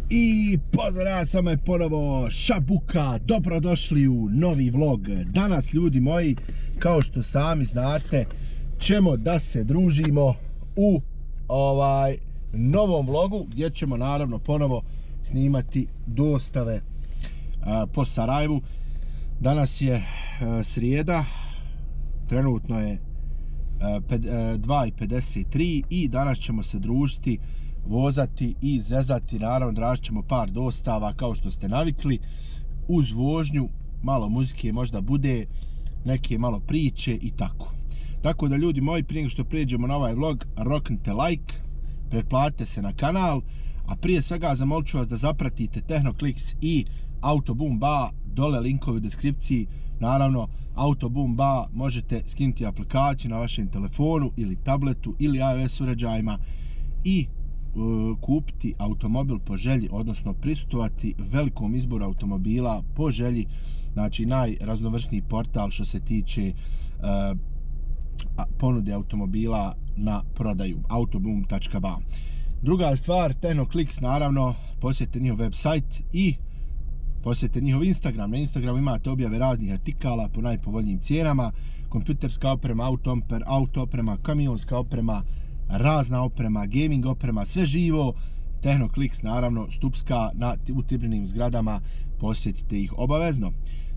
I pozdrav, samo je ponovo Šabuka, dobrodošli u novi vlog. Danas, ljudi moji, kao što sami znate, ćemo da se družimo u novom vlogu, gdje ćemo naravno ponovo snimati dostave po Sarajevu. Danas je srijeda, trenutno je 2:53 i danas ćemo se družiti, vozati i zezati. Naravno, tražit ćemo par dostava kao što ste navikli. Uz vožnju malo muzike možda bude, neke malo priče i tako. Tako da, ljudi moji, prije nego što pređemo na ovaj vlog, roknite like, pretplatite se na kanal, a prije svega zamolit ću vas da zapratite Tehnoclix i Autoboom Ba, dole linkovi u deskripciji. Naravno, Autoboom Ba možete skinuti aplikaciju na vašem telefonu ili tabletu ili iOS uređajima i kupiti automobil po želji, odnosno prisustvovati velikom izboru automobila po želji. Znači, najraznovrsniji portal što se tiče ponude automobila na prodaju, autoboom.ba. Druga stvar, Tehnoclix, naravno, posjetite njihov website i posjetite njihov Instagram. Na Instagramu imate objave raznih artikala po najpovoljnijim cijenama, kompjuterska oprema, auto oprema, kamionska oprema, razna oprema, gaming oprema, sve živo. Tehnoclix, naravno, Stupska u Tibrinim zgradama, posjetite ih obavezno.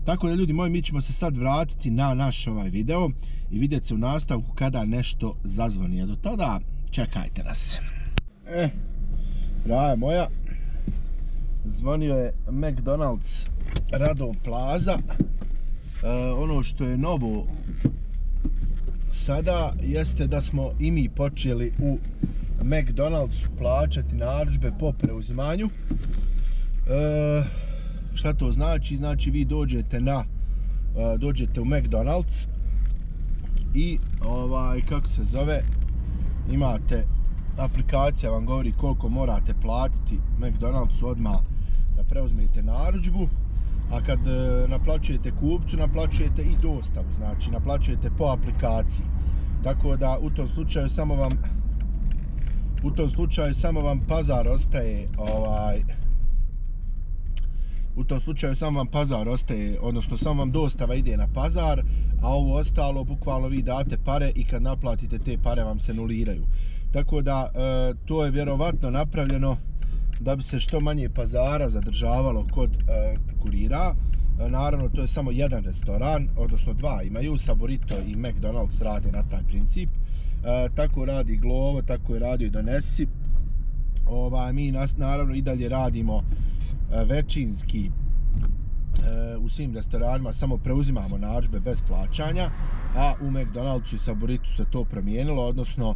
Tako da, ljudi moji, mi ćemo se sad vratiti na naš ovaj video i vidjeti se u nastavku kada nešto zazvoni. A do tada čekajte nas. Raja moja, zvonio je McDonald's Radom Plaza. Ono što je novo sada jeste da smo i mi počeli u McDonald'su plaćati narudžbe po preuzimanju. Šta to znači? Znači, vi dođete u McDonald's i kako se zove, imate aplikacija vam govori koliko morate platiti McDonald'su odmah da preuzmete narudžbu. A kad naplaćujete kupcu, naplaćujete i dostavu, znači naplaćujete po aplikaciji. Tako da u tom slučaju samo vam pazar ostaje odnosno samo vam dostava ide na pazar, a ovo ostalo bukvalno vi date pare i kad naplatite te pare vam se nuliraju. Tako da to je vjerovatno napravljeno da bi se što manje pazara zadržavalo kod kurira. Naravno, to je samo jedan restoran, odnosno dva imaju, Saborito i McDonald's rade na taj princip. Tako radi Glovo, tako je radio i Donesi. Mi naravno i dalje radimo većinski u svim restoranima, samo preuzimamo narudžbe bez plaćanja, a u McDonald'su i Saboritu se to promijenilo, odnosno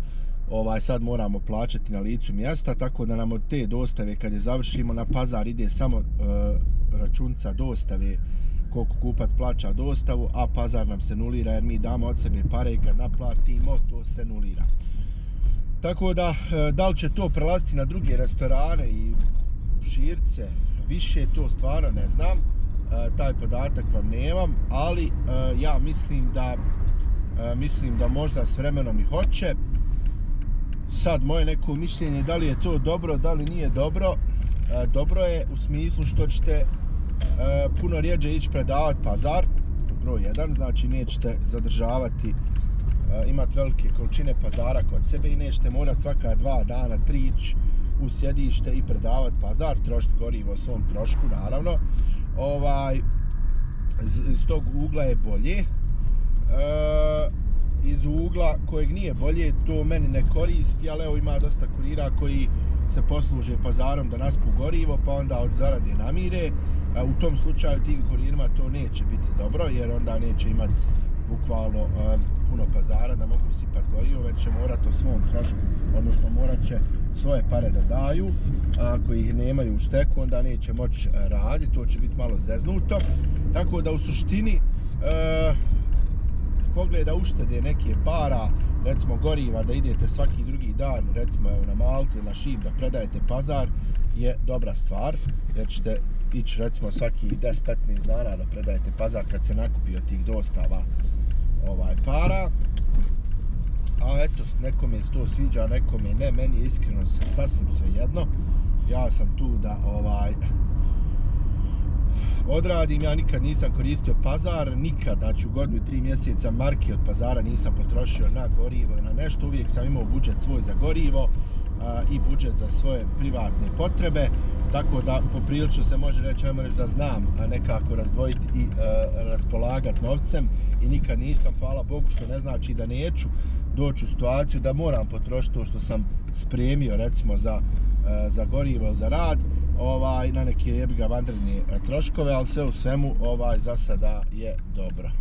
sad moramo plaćati na licu mjesta, tako da nam od te dostave kad je završimo na pazar ide samo računca dostave koliko kupac plaća dostavu, a pazar nam se nulira jer mi damo od sebe pare i kad naplatimo to se nulira. Tako da li će to prelaziti na druge restorane i širce više, to stvarno ne znam, taj podatak vam nemam, ali ja mislim da možda s vremenom i hoće. Sad, moje neko mišljenje, da li je to dobro, da li nije dobro. Dobro je u smislu što ćete puno rjeđe ići predavati pazar, broj 1, znači nećete zadržavati, imati velike količine pazara kod sebe i nećete morati svaka 2 dana, 3 ići u sjedište i predavati pazar, trošiti gorivo o svom trošku, naravno. Iz tog ugla je bolje. Iz ugla kojeg nije bolje, to meni ne koristi, ali evo, ima dosta kurira koji se posluže pazarom da naspu gorivo pa onda od zarade namire. U tom slučaju tim kuririma to neće biti dobro, jer onda neće imati bukvalno puno pazara da mogu sipati gorivo, već će morati o svom trošku, odnosno morat će svoje pare da daju. Ako ih nemaju u šteku, onda neće moći raditi, to će biti malo zeznuto. Tako da, u suštini, pogleda uštede neke para, recimo goriva, da idete svaki drugi dan, recimo na Maltu ili na Šib da predajete pazar, je dobra stvar, jer ćete ići recimo svaki 10-15 dana da predajete pazar kad se nakupi od tih dostava para. A eto, nekome se to sviđa, nekome ne, meni je iskreno sasvim svejedno. ja sam tu da odradim. Ja nikad nisam koristio Pazar, nikad, znači u godinu i 3 mjeseca marke od Pazara nisam potrošio na gorivo, na nešto, uvijek sam imao budžet svoj za gorivo i budžet za svoje privatne potrebe, tako da poprilično se može reći, ajmo reći da znam nekako razdvojiti i raspolagati novcem i nikad nisam, hvala Bogu, što ne znači da neću doći u situaciju da moram potrošiti to što sam spremio recimo za gorivo, za rad, na neke jebiga vanredne troškove, ali sve u svemu za sada je dobro.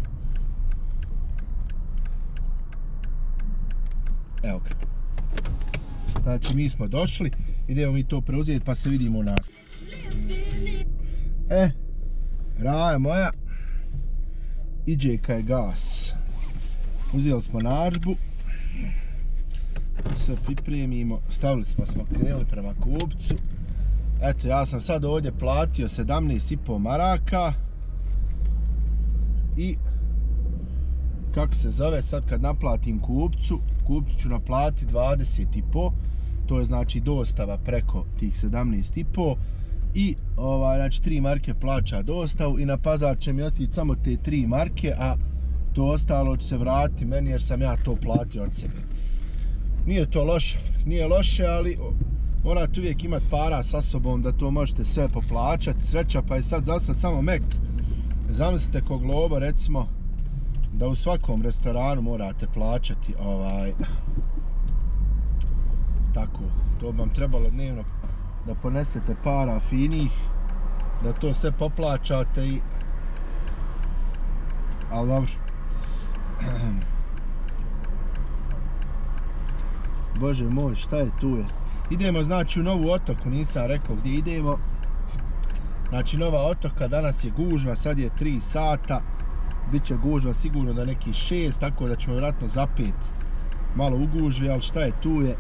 Evo ga. Znači mi smo došli, idemo mi to preuzeti pa se vidimo u nas. Raja moja, iđe kaj gas. Uzeli smo narudžbu, sve pripremimo, stavili smo krenuli prema kupcu. Eto, ja sam sad ovdje platio 17,5 maraka i kako se zove, sad kad naplatim kupcu ću naplatiti 20,5, to je znači dostava preko tih 17,5 i znači 3 marke plaća dostavu i na Pazar će mi otići samo te 3 marke, a to ostalo će se vratiti meni jer sam ja to platio od sebe. Nije to loše, nije loše, ali morate uvijek imati para sa sobom da to možete sve poplaćati. Sreća pa je sad zasad samo Mek. Zamislite ko Globo recimo da u svakom restoranu morate plaćati tako. To bi vam trebalo dnevno da ponesete para finih, da to sve poplaćate i ali dobro. Bože moj, šta je tu je? Idemo znači u Novu Otoku, nisam rekao gdje idemo. Znači Nova Otoka, danas je gužva, sad je 3 sata. Biće gužva sigurno da neki 6, tako da ćemo vjerojatno za 5 malo u gužvi, ali šta je tu je?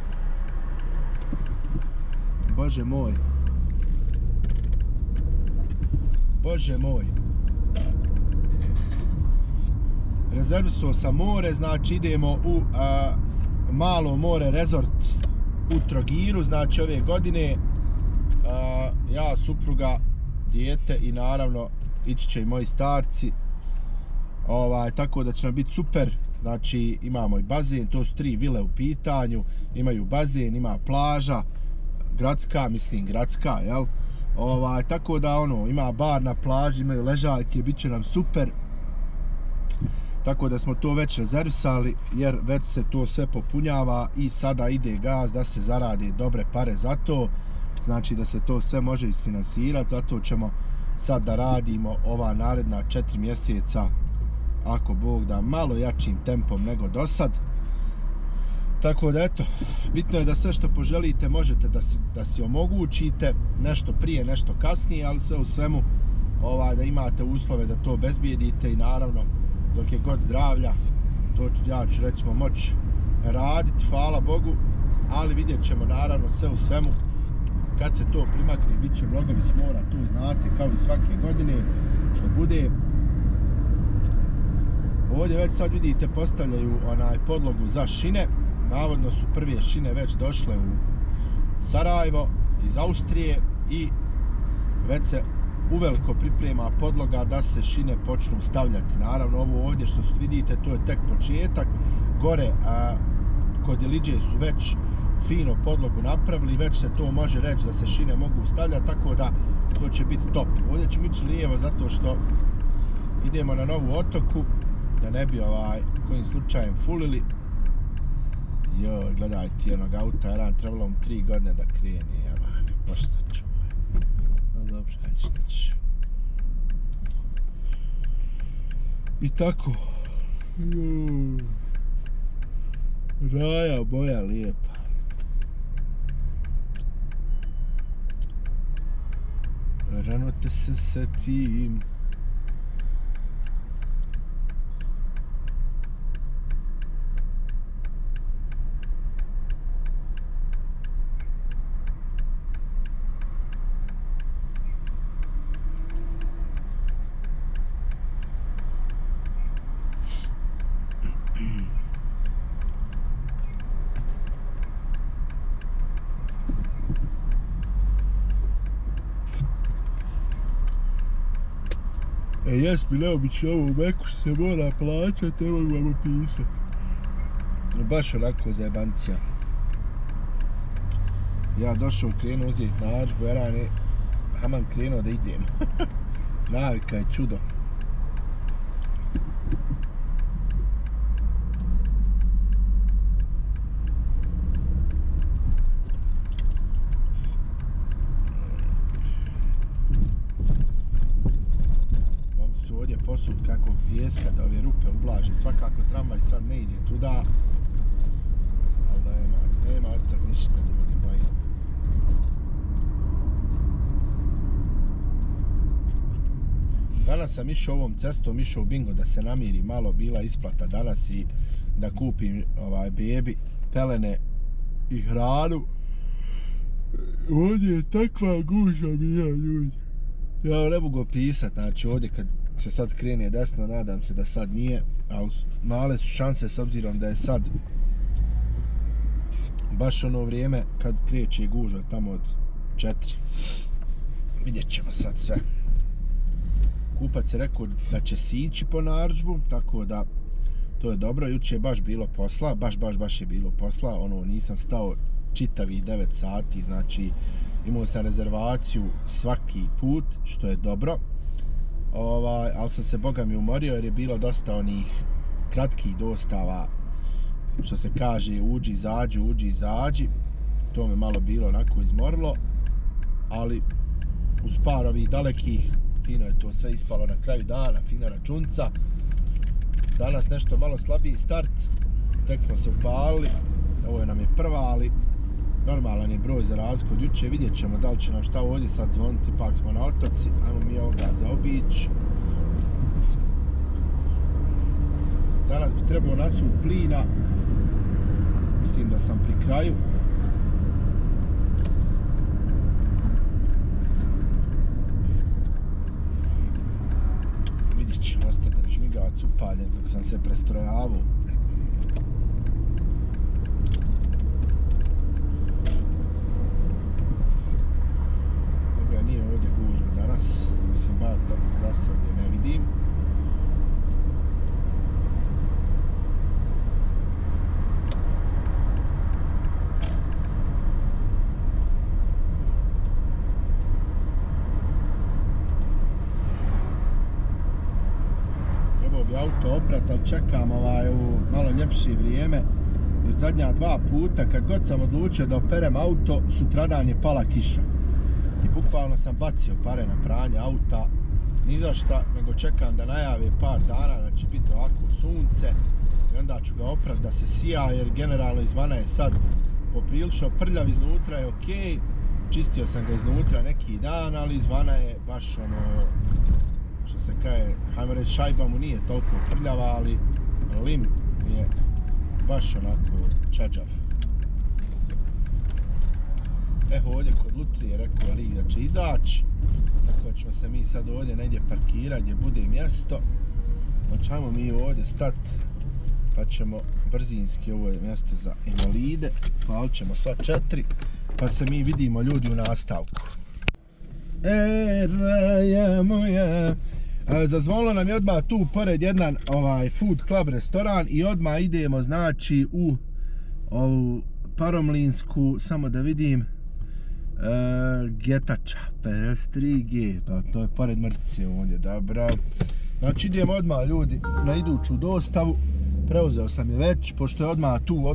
Bože moj. Bože moj. Rezervisao sam more, znači idemo u Malo more resort u Trogiru, znači ove godine ja, supruga, dijete i naravno ići će i moji starci, tako da će nam biti super. Znači imamo i bazen, to su 3 vile u pitanju, imaju bazen, ima plaža, gradska, jel? Tako da ima bar na plaži, imaju ležaljke, bit će nam super. Tako da smo to već rezervisali jer već se to sve popunjava i sada ide gaz da se zarade dobre pare za to. Znači da se to sve može isfinansirati, zato ćemo sad da radimo ova naredna 4 mjeseca, ako Bog da, malo jačim tempom nego do sad. Tako da eto, bitno je da sve što poželite možete da si omogućite, nešto prije, nešto kasnije, ali sve u svemu da imate uslove da to obezbijedite i naravno dok je god zdravlja, to ja ću recimo moći raditi, hvala Bogu, ali vidjet ćemo naravno sve u svemu kad se to primakne, bit će vlogovi s mora, tu znate, kao i svake godine što bude. Ovdje već sad vidite postavljaju podlogu za šine, navodno su prve šine već došle u Sarajevo iz Austrije i već se uveliko priprema podloga da se šine počnu stavljati. Naravno ovo ovdje što vidite to je tek početak, gore kod Iliđe su već fino podlogu napravili, već se to može reći da se šine mogu stavljati, tako da to će biti top. Ovdje ćemo ići lijevo zato što idemo na Novu Otoku, da ne bi kojim slučajem fulili. Joj, gledajte jednog auta, jedan trebalo mu 3 godine da kreni, baš sačuvaj. No dobro, hajde šta ćeš. I tako. Raja moja lijepa. Rano te se setim. Jes mi neobično ovo u Meku što se mora plaćati, ne mogu vam opisati. Baš onako zajebancija. Ja došao, krenuo uzeti narudžbu, Eran je haman krenuo da idem. Navika je čudo. Ovdje posud kakvog pijeska da ove rupe ublaže. Svakako tramvaj sad ne ide tuda. Ali nema od tog ništa, ljudi moji. Danas sam išao ovom cestom, išao u Bingo da se namiri malo, bila isplata danas i da kupim bebi pelene i hranu. Ovdje je takva guža bija, ljudi. Ja ne mogu opisat, znači ovdje kad se sad krene desno, nadam se da sad nije, ali male su šanse s obzirom da je sad baš ono vrijeme kad kreće gužva tamo od 4. Vidjet ćemo sad sve. Kupac je rekao da će sići po narudžbu, tako da to je dobro. Juče je baš bilo posla, baš je bilo posla, ono nisam stao čitavih 9 sati, znači imao sam rezervaciju svaki put, što je dobro. Ali sam se boga mi umorio jer je bilo dosta onih kratkih dostava, što se kaže uđi izađi. To me malo bilo onako izmorilo, ali uz par ovih dalekih fino je to sve ispalo na kraju dana, fina računca. Danas nešto malo slabiji start, tek smo se upalili, ovo nam je prva, ali normalan je broj za razliku od juče. Vidjet ćemo da li će nam šta ovdje sad zvoniti, pak smo na otoci, ajmo mi ovoga zaobići. Danas bi trebao nasud plina, mislim da sam pri kraju. Vidjet ćemo, ostati žmigavac upaljen kako sam se prestrojavao. Nije ovdje gužva danas, mislim bar da za sad je ne vidim. Trebao bi auto oprat, ali čekam u malo ljepše vrijeme. Jer zadnja 2 puta kad god sam odlučio da operem auto, sutradan je pala kiša. I bukvalno sam bacio pare na pranje auta, ni za šta, nego čekam da najave par dana da će biti ovako sunce i onda ću ga oprat da se sija, jer generalno izvana je sad poprilično prljav, iznutra je ok, čistio sam ga iznutra neki dan, ali izvana je baš ono, što se kaže, hajmo reći šajba mu nije toliko prljava, ali lim je baš onako čađav. Evo ovdje kod lutrije rekao lik da će izaći, tako ćemo se mi sad ovdje negdje parkirati gdje bude mjesto. Pa ćemo mi ovdje stati, pa ćemo brzinski, ovo je mjesto za invalide, palit ćemo sva 4, pa se mi vidimo ljudi u nastavku. Raja moja. Zazvonilo nam je odmah tu pored jedan food club restoran i odmah idemo znači u ovu Paromlinsku, samo da vidim, Getača, 53G, to je pored Mrcice ovdje, dobro. Znači idemo odmah ljudi na iduću dostavu, preuzeo sam je već, pošto je odmah tu u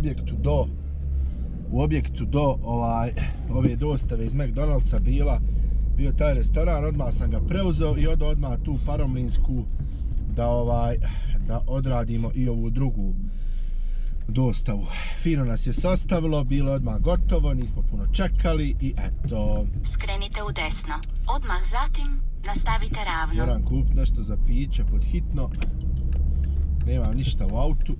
objektu do ove dostave iz McDonald'sa bio taj restoran, odmah sam ga preuzeo i odmah tu Paromlinsku da odradimo i ovu drugu dostavu. Fino nas je sastavilo, bilo je odmah gotovo, nismo puno čekali i eto. Skrenite u desno, odmah zatim nastavite ravno. Moram kupiti nešto za piće pod hitno, nemam ništa u autu.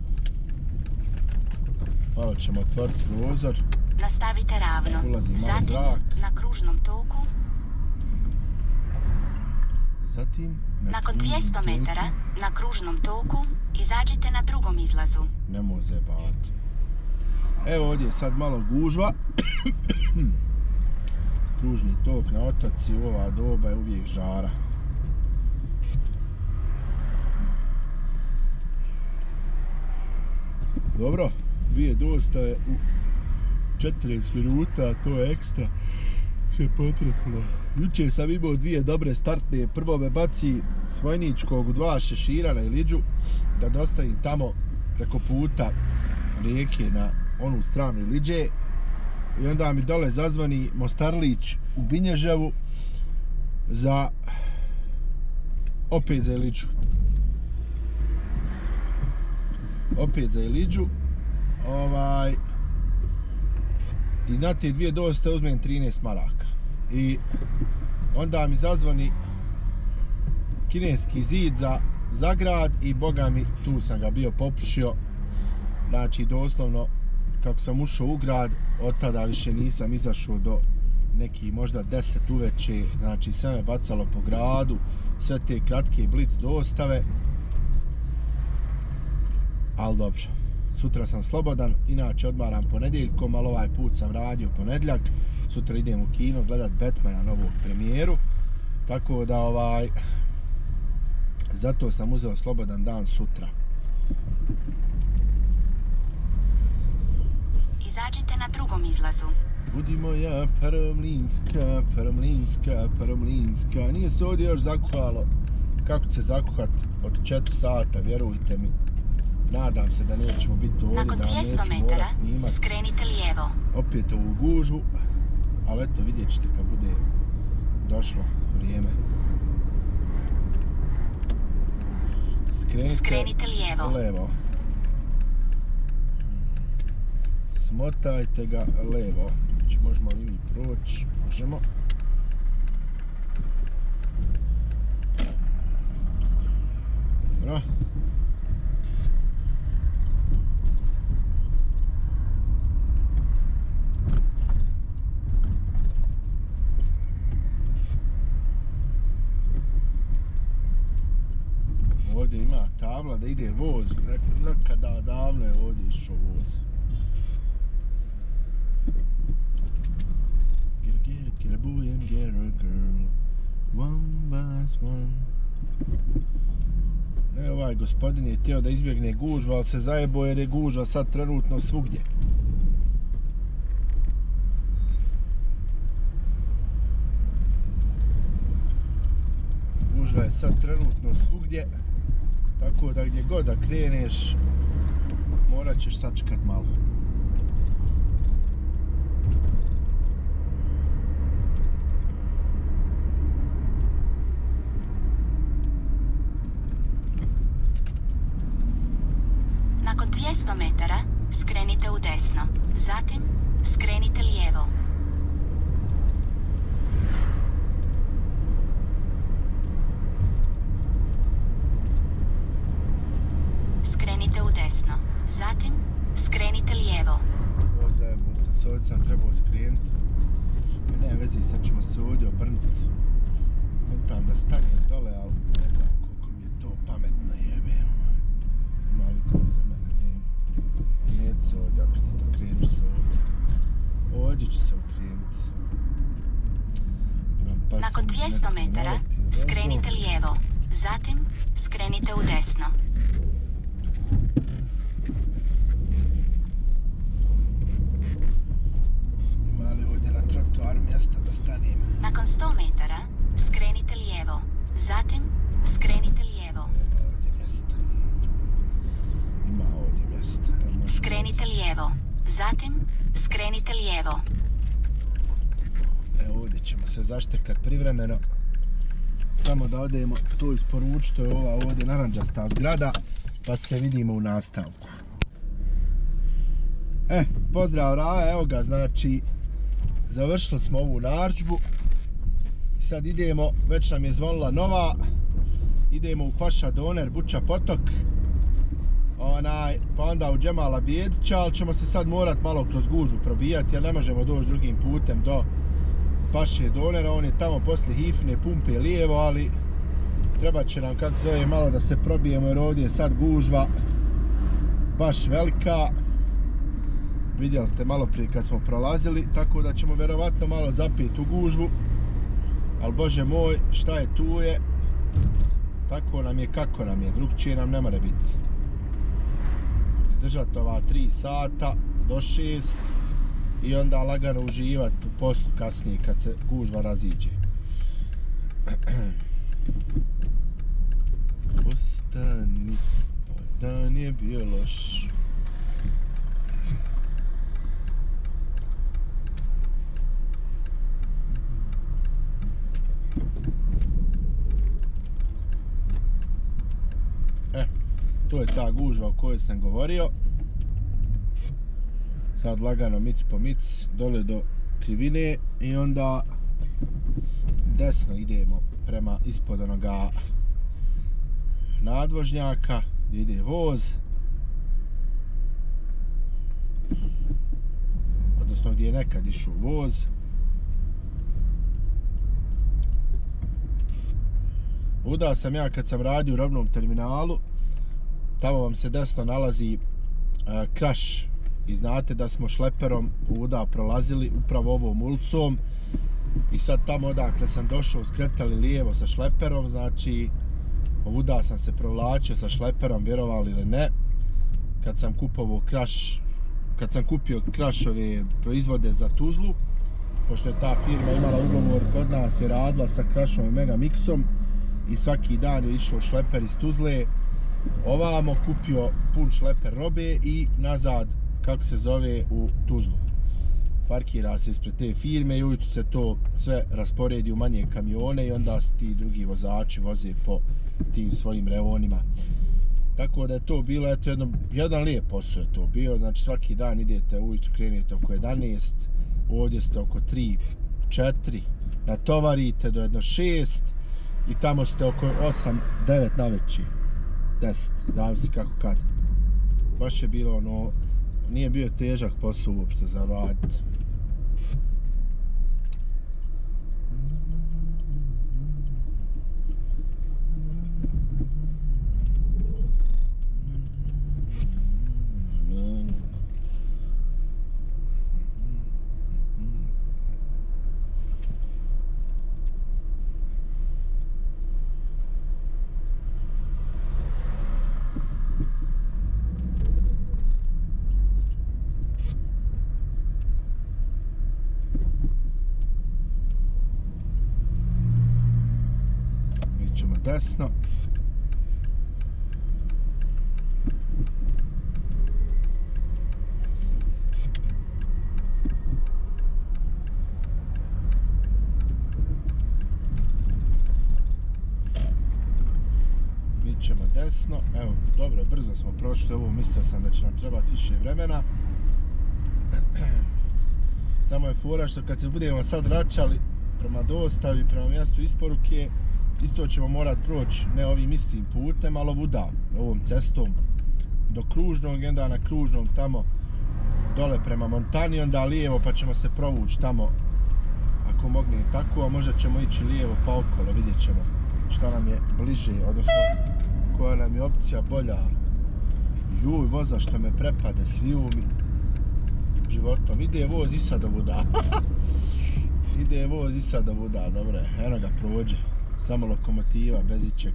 Malo ćemo otvoriti prozor. Nastavite ravno, ulazi malo zatim zrak. na kružnom toku. Zatim nakon 200 metara na kružnom toku izađite na drugom izlazu. Ne može zajebavati. Evo ovdje je sad malo gužva. Kružni tok na otoci u ova doba je uvijek žara. Dobro, 2 dostave u 40 minuta, to je ekstra. Sve potrebno. Juče sam imao 2 dobre startne. Prvo me baci s Vojničkog u 2 šešira na Iliđu, da dostavim tamo preko puta rijeke na onu stranu Iliđe. I onda mi dole zazvani Mostarlić u Binježevu opet za Iliđu. Opet za Iliđu. I na te 2 doste uzmem 13 maraka. I onda mi zazvoni kineski zid za grad i boga mi tu sam ga bio popušio. Znači doslovno kako sam ušao u grad, od tada više nisam izašao do nekih možda 10 uveče. Znači sve me bacalo po gradu, sve te kratke blic dostave. Ali dobro, sutra sam slobodan, inače odmaram ponedjeljkom, ali ovaj put sam radio ponedjeljak. Sutra idem u kino gledat Batmana, novog premijeru. Tako da zato sam uzeo slobodan dan sutra. Izađite na drugom izlazu. Budi moja paramlinska, paramlinska, paramlinska. Nije se ovdje još zakuhalo. Kako će se zakuhat od 4 sata, vjerujte mi. Nadam se da nećemo biti ovdje, nakon da neću 200 metara, morat snimat. skrenite lijevo. Opet ovu gužvu. Ali eto, vidjet ćete kad bude došlo vrijeme. Skrenite lijevo. Levo. Smotajte ga levo. Znači, možemo li mi proći? Možemo. Dobro. Ovdje ima tabla da ide voz. Nekada davno je ovdje išao voz. Get a boy and get a girl, one by one. Ovaj gospodin je htio da izbjegne gužvu, ali se zajebo jer je gužva sad trenutno svugdje. Gužva je sad trenutno svugdje, tako da gdje god da kreneš, morat ćeš sačekat malo. Nakon 200 metara, skrenite u desno. Zatim, skrenite lijevo. Skrenite u desno. Zatim, skrenite lijevo. Ovo zajebo sam se, ovdje sam trebao skrenut. Ne vezi, sad ćemo se ovdje obrnut. Kontam da stanem dole, ali ne znam koliko mi je to pametno jebe. Ima li koji za mene nema. Neću se ovdje okrenuti, okrenut se ovdje. Ovdje ću se okrenut. Nakon 200 metara, skrenite lijevo. Zatim, skrenite u desno. Ima li ovdje na trotoaru mjesta da stanem? Nakon 100 metara, skrenite lijevo. Zatim, skrenite lijevo. Nema ovdje mjesta. Ima ovdje mjesta. Skrenite lijevo. Zatim, skrenite lijevo. Evo ovdje ćemo se zaštekat privremeno. Samo da odemo to isporučiti, to je ova ovdje naranđasta zgrada, pa se vidimo u nastavku. Pozdrav Raja, evo ga, znači završili smo ovu narudžbu. Sad idemo, već nam je zvonila nova, idemo u Paša Doner, Buča Potok, pa onda u Džemala Bijedića, ali ćemo se sad morat malo kroz gužvu probijati, jer ne možemo doći drugim putem do Paše Donera, on je tamo poslije Hifne pumpe lijevo, ali treba će nam, kako zove, malo da se probijemo, jer ovdje je sad gužva baš velika. Vidjeli ste malo prije kad smo prolazili, tako da ćemo vjerovatno malo zapeti u gužvu. Ali bože moj, šta je tu je, tako nam je kako nam je, drugčije nam ne more biti. izdržati ova 3 sata do 6 i onda lagano uživati u poslu kasnije kad se gužva raziđe. Ostani, dan je bio loš. To je ta gužva o kojoj sam govorio. Sad lagano mic po mic dole do krivine i onda desno idemo prema ispod onoga nadvožnjaka gdje ide voz, odnosno gdje je nekad išao voz. Udao sam ja kad sam radio u robnom terminalu, tamo vam se desno nalazi kraš i znate da smo šleperom uda prolazili upravo ovom ulicom i sad tamo odakle sam došao skretali lijevo sa šleperom, znači ovuda sam se provlačio sa šleperom, vjerovali ili ne, kad sam kupio krašove proizvode za Tuzlu, pošto je ta firma imala ugovor kod nas, je radila sa krašom i Megamixom i svaki dan je išao šleper iz Tuzle ovamo, kupio pun šleper robe i nazad, kako se zove, u Tuzlu. Parkira se ispred te firme i ujutro se to sve rasporedi u manje kamione i onda ti drugi vozači voze po tim svojim reonima. Tako da je to bilo, eto, jedan lijep posao je to bio, znači svaki dan idete ujutro, krenete oko 11, ovdje ste oko 3, 4, natovarite do jedno 6 i tamo ste oko 8, 9 navečer. 10, zavisi kako kad. Baš je bilo ono, nije bio težak posao uopšte za raditi. Desno. Mi ćemo desno. Evo, dobro, brzo smo prošli ovo, mislio sam da će nam trebati više vremena. Samo je fora što kad se budemo sad vraćali prema dostavi, prema mjestu isporuke, isto ćemo morati proći ne ovim istim putem, ali ovuda, ovom cestom do Kružnog i onda na Kružnom tamo dole prema Montani, onda lijevo pa ćemo se provući tamo ako mogne tako, a možda ćemo ići lijevo pa okolo, vidjet ćemo šta nam je bliže, odnosno koja nam je opcija bolja. Juj, voza što me prepade, sviju mi životom. Ide voz i sad ovuda. Ide voz i sad ovuda, dobro, eno ga prođe. Samo lokomotiva, bez ičeg.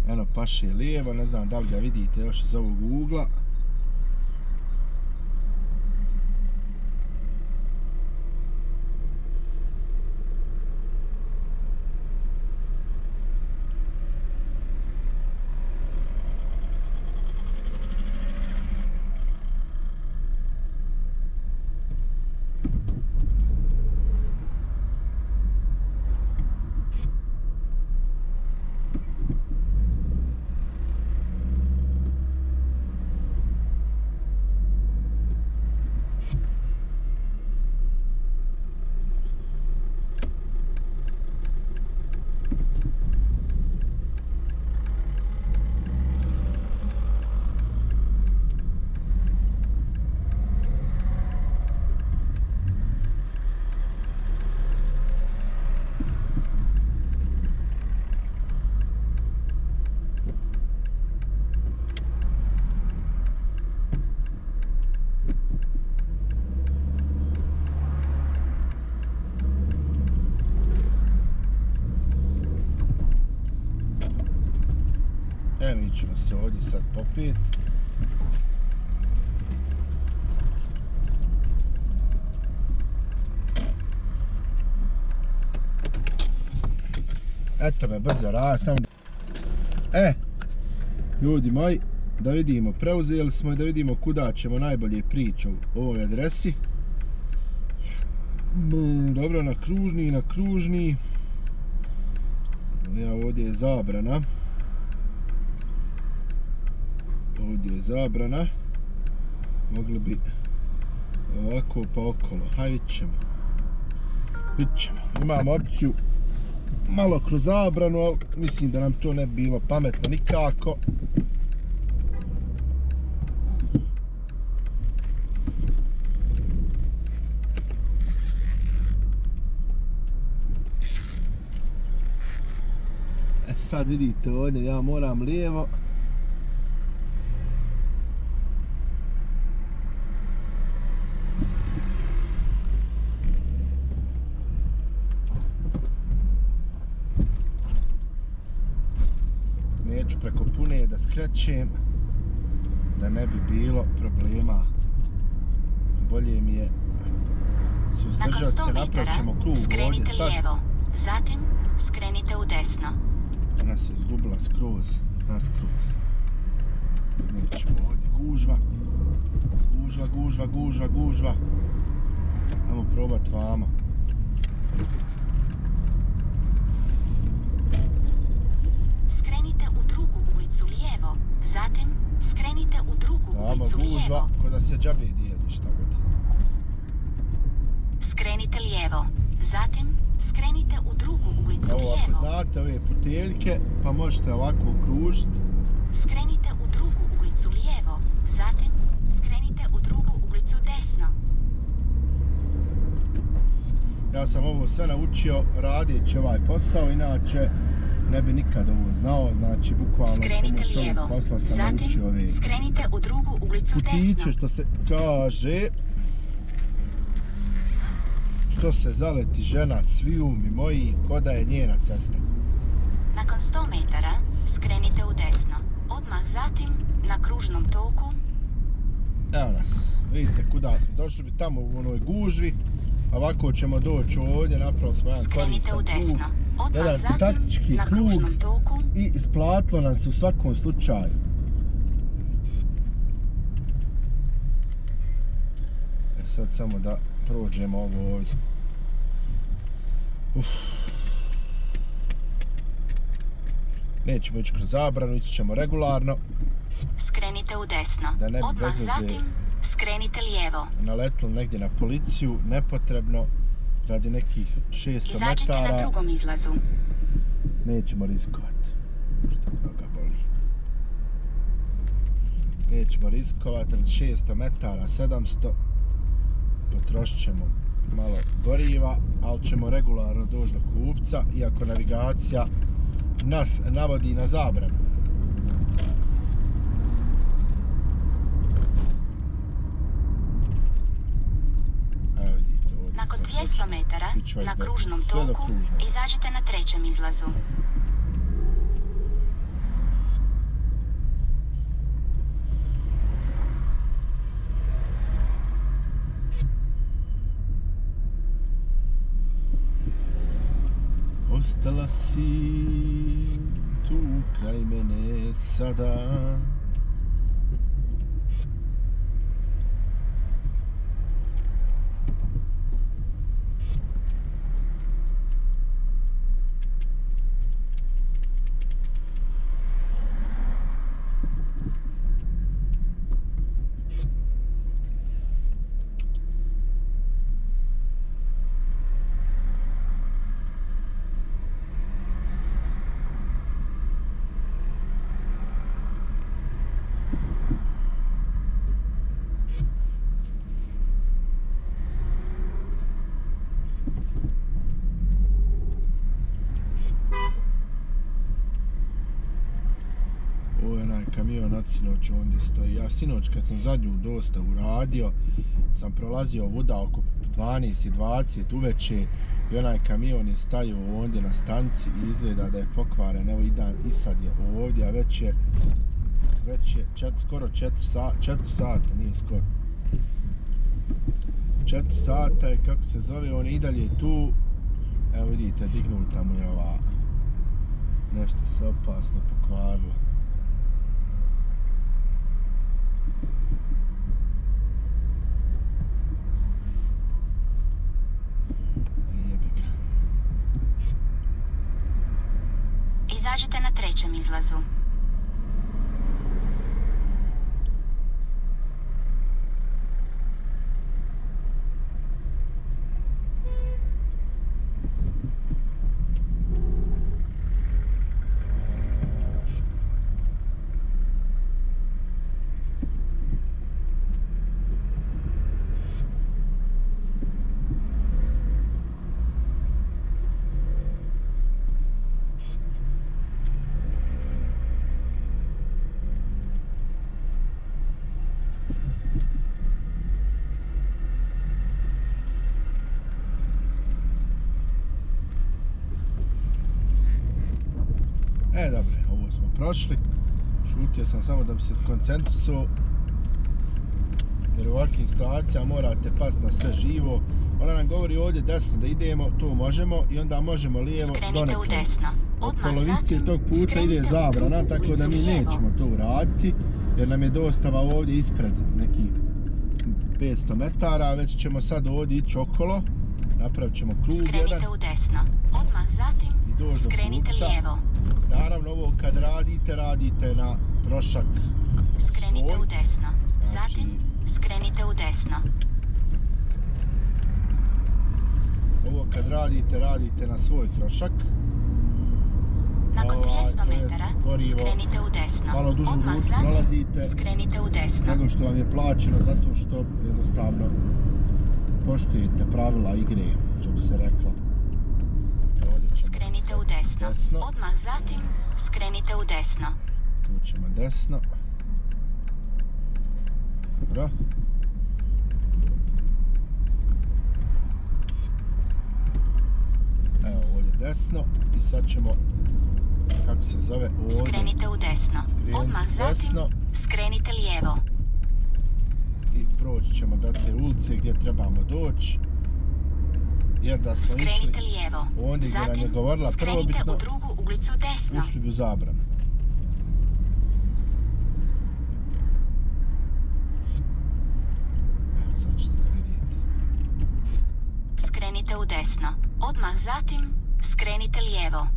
Eno, paše lijevo, ne znam da li ga vidite još iz ovog ugla. Mi ćemo se ovdje sad popet. Eto me, brzo rad, samo... Ljudi moji, da vidimo, preuzeli smo i da vidimo kuda ćemo najbolje prići o ovoj adresi. Dobro, na kružni. Ja, ovdje je zabrana. Mogli bi ovako pa okolo. Hajde, vidit ćemo. Imamo opciju malo kroz zabranu, ali mislim da nam to ne bi bilo pametno nikako. Sad vidite ovdje, ja moram lijevo. Neću preko pune da skrećem, da ne bi bilo problema. Bolje mi je suzdržati se, napravit ćemo krug ovdje sad. Skrenite lijevo, zatim skrenite u desno. Ona se izgubila skroz, naskroz. Nećemo ovdje, gužva. Ajmo probat vamo. Skrenite u drugu ulicu lijevo, zatim skrenite u drugu ulicu lijevo. Gužva, ko da se džabe dijeli, šta god. Skrenite lijevo, zatim skrenite u drugu ulicu lijevo. Ako znate ove puteljke, pa možete ovako okružiti. Skrenite u drugu ulicu lijevo, zatim skrenite u drugu ulicu desno. Ja sam ovo sve naučio radeći ovaj posao, inače ne bi nikad ovo znao, znači bukvalno skrenite lijevo, posla sam zatim naučio ove skrenite u drugu ulicu putiće, desno. što se kaže. Što se zaleti žena, svijumi moji, ko da je njena cesta. Nakon 100 metara skrenite u desno. Odmah zatim na kružnom toku. Evo nas, vidite kuda smo došli, bi tamo u onoj gužvi. Ovako ćemo doći ovdje, napravo smo jedan skrenite u desno. krug, Odmah jedan zatim taktički na krug kružnom toku. I isplatilo nam se u svakom slučaju. Sad samo da prođemo ovo ovdje. Nećemo ići kroz zabranu, ići ćemo regularno. Skrenite u desno. Odmah zatim skrenite lijevo. Naletili negdje na policiju, nepotrebno, radi nekih 600 metara. Izađite na drugom izlazu. Nećemo riskovati. Što mnoga boli. Nećemo riskovati, radi 600 metara, 700. Potrošit ćemo malo goriva, ali ćemo regularno doći do kupca, iako navigacija nas navodi na zabranu. Evo vidite ovdje. Nakon 200 metara na kružnom toku izađite na trećem izlazu. Ostala si tu kraj mene sada. Kamion od sinoć ovdje stoji. Ja sinoć kad sam zadnju dosta uradio, sam prolazio ovuda oko 12:20 uveče i onaj kamion je stajao ovdje na stanci i izgleda da je pokvaren. Evo i sad je ovdje, a već je skoro 4 sata, nije skoro. 4 sata je, kako se zove, on i dalje tu. Evo vidite, dignuta mu je ova, nešto se opasno pokvarilo. Izađite na 3. izlazu. Dobro, ovo smo prošli. Šutio sam samo da bi se skoncentrisao. Jer u ovakvim situacijama morate pasti na sve živo. Ona nam govori ovdje desno da idemo, to možemo i onda možemo lijevo donekle. U desno. Od polovice tog puta ide zabrana, tako da mi nećemo to uraditi. Jer nam je dostava ovdje ispred nekih 500 metara, već ćemo sad ovdje ići okolo. Napravit ćemo krug jedan. Skrenite u desno. Odmah zatim skrenite lijevo. Naravno, ovo kad radite na trošak skrenite u desno. Zatim skrenite u desno. Ovo kad radite na svoj trošak. Nakon 200 metara skrenite u desno. Malo dužu rutu prolazite. Skrenite u desno. Nego što vam je plaćeno, zato što jednostavno poštujete pravila igre, što bi se reklo. Skrenite u desno. Odmah zatim skrenite u desno. Tu ćemo desno. Dobro. Evo ovdje desno i sad ćemo, kako se zove, ovdje. Skrenite u desno. Odmah zatim skrenite lijevo. I proći ćemo do te ulice gdje trebamo doći. Jer da smo skrenite išli lijevo. ondje gdje nam je govorila prvobitno, skrenite u drugu ulicu desno. Ušli bi u zabranu. Sad ćete vidjeti. Skrenite u desno. Odmah zatim skrenite lijevo.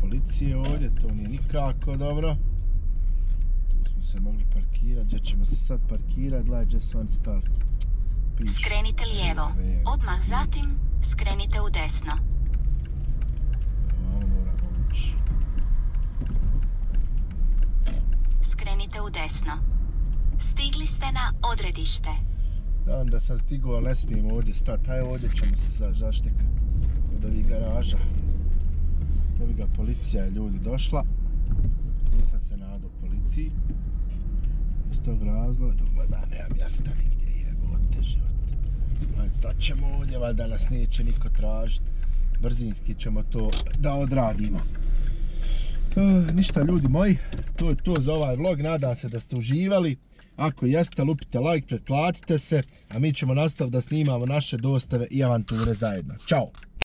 Policije ovdje, to nije nikako dobro. Tu smo se mogli parkirati, gdje ćemo se sad parkirati, gledaj gdje su oni stali. Skrenite lijevo, odmah zatim skrenite u desno. Ovo moramo ući. Skrenite u desno. Stigli ste na odredište. Znam da sam stigao, ali ne smijem ovdje stati. Ajde, ovdje ćemo se zaštekati od ovih garaža. Da bi ga policija je ljudi došla. Nisam se nadao policiji. Iz tog razloga, da nema mjesta nigdje, jebote život. Ajde, stat ćemo ovdje, valjda nas neće niko tražiti. Brzinski ćemo to da odradimo. Ništa ljudi moji, to je to za ovaj vlog. Nadam se da ste uživali. Ako jeste, lupite like, pretplatite se, a mi ćemo nastaviti da snimamo naše dostave i avanture zajedno. Ćao!